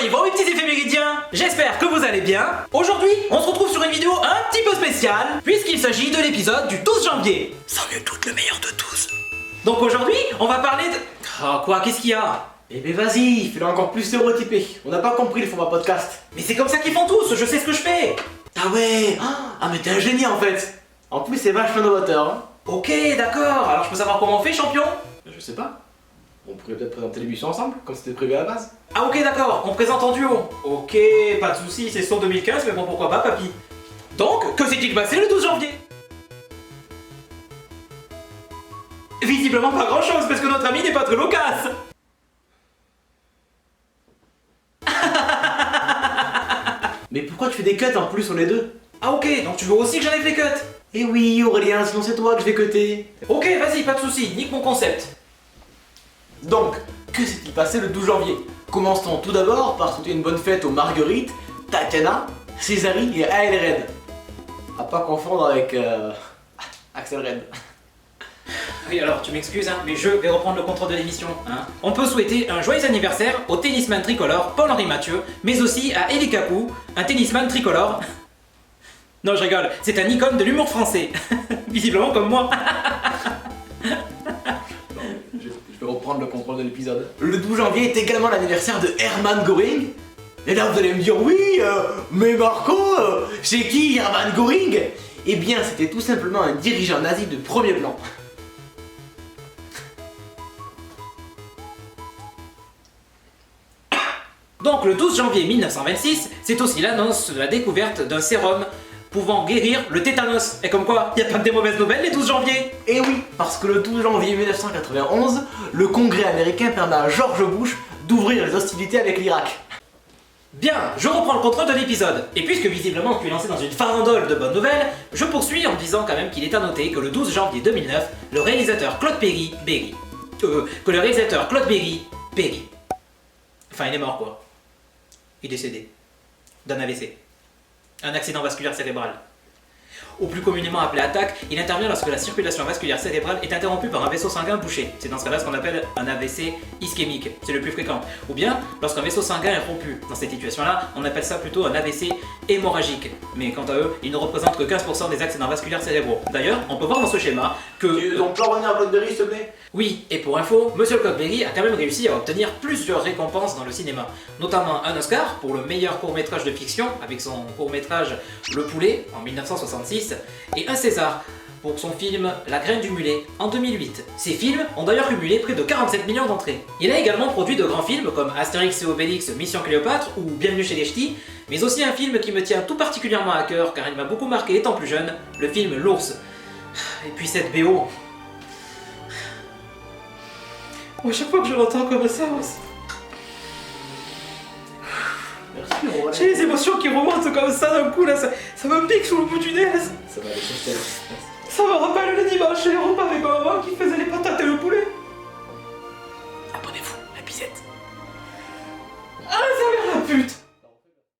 y va mes petits éphéméridiens méridiens. J'espère que vous allez bien. Aujourd'hui, on se retrouve sur une vidéo un petit peu spéciale, puisqu'il s'agit de l'épisode du 12 janvier. Sans nul doute le meilleur de tous. Donc aujourd'hui, on va parler de... Oh quoi, qu'est-ce qu'il y a? Eh ben vas-y, fais-le encore plus stéréotypé. On n'a pas compris le format podcast. Mais c'est comme ça qu'ils font tous, je sais ce que je fais. Ah ouais. Ah mais t'es un génie en fait. En plus c'est vachement novateur. Hein. Ok, d'accord. Alors je peux savoir comment on fait, champion? Je sais pas. On pourrait peut-être présenter l'émission ensemble, comme c'était prévu à la base. Ah ok, d'accord, on présente en duo. Ok, pas de soucis, c'est son 2015, mais bon, pourquoi pas, papy. Donc, que s'est-il passé le 12 janvier? Visiblement pas grand-chose, parce que notre ami n'est pas très loquace. Mais pourquoi tu fais des cuts en plus sur les deux? Ah ok, donc tu veux aussi que j'enlève les cuts? Eh oui Aurélien, sinon c'est toi que je vais cutter. Ok, vas-y, pas de soucis, nique mon concept. Donc, que s'est-il passé le 12 janvier? Commençons tout d'abord par souhaiter une bonne fête aux Marguerite, Tatiana, Césarine et AL Red. À pas confondre avec Axel Red. Oui, alors tu m'excuses, hein, mais je vais reprendre le contrôle de l'émission. Hein. On peut souhaiter un joyeux anniversaire au tennisman tricolore Paul-Henri Mathieu, mais aussi à Eli Kaku, un tennisman tricolore. Non, je rigole, c'est un icône de l'humour français. Visiblement comme moi. Je vais reprendre le contrôle de l'épisode. Le 12 janvier est également l'anniversaire de Hermann Göring. Et là vous allez me dire, oui, mais Marco, c'est qui Hermann Göring? Eh bien c'était tout simplement un dirigeant nazi de premier plan. Donc le 12 janvier 1926, c'est aussi l'annonce de la découverte d'un sérum pouvant guérir le tétanos. Et comme quoi, il n'y a pas que des mauvaises nouvelles les 12 janvier. Et oui, parce que le 12 janvier 1991, le Congrès américain permet à George Bush d'ouvrir les hostilités avec l'Irak. Bien, je reprends le contrôle de l'épisode. Et puisque visiblement tu es lancé dans une farandole de bonnes nouvelles, je poursuis en disant quand même qu'il est à noter que le 12 janvier 2009, le réalisateur Claude Berry, périt. Enfin, il est mort quoi. Il est décédé. D'un AVC. Un accident vasculaire cérébral. Ou plus communément appelé attaque, il intervient lorsque la circulation vasculaire cérébrale est interrompue par un vaisseau sanguin bouché. C'est dans ce cas-là ce qu'on appelle un AVC ischémique, c'est le plus fréquent. Ou bien lorsqu'un vaisseau sanguin est rompu. Dans cette situation-là, on appelle ça plutôt un AVC hémorragique. Mais quant à eux, ils ne représentent que 15% des accidents vasculaires cérébraux. D'ailleurs, on peut voir dans ce schéma que... Donc peux revenir à Claude Berry s'il te plaît? Oui, et pour info, Monsieur Claude Berry a quand même réussi à obtenir plusieurs récompenses dans le cinéma. Notamment un Oscar pour le meilleur court-métrage de fiction, avec son court-métrage Le Poulet, en 1966, et un César pour son film La Graine du Mulet en 2008. Ces films ont d'ailleurs cumulé près de 47 millions d'entrées. Il a également produit de grands films comme Astérix et Obélix Mission Cléopâtre ou Bienvenue chez les Ch'tis, mais aussi un film qui me tient tout particulièrement à cœur car il m'a beaucoup marqué étant plus jeune, le film L'Ours. Et puis cette BO. À chaque fois que je l'entends comme ça, Merci Aurélien. j'ai les émotions qui remontent comme ça d'un coup là, ça me pique sous le bout du nez. Ça va aller sur tel. Ça me rappelle le dimanche et les repas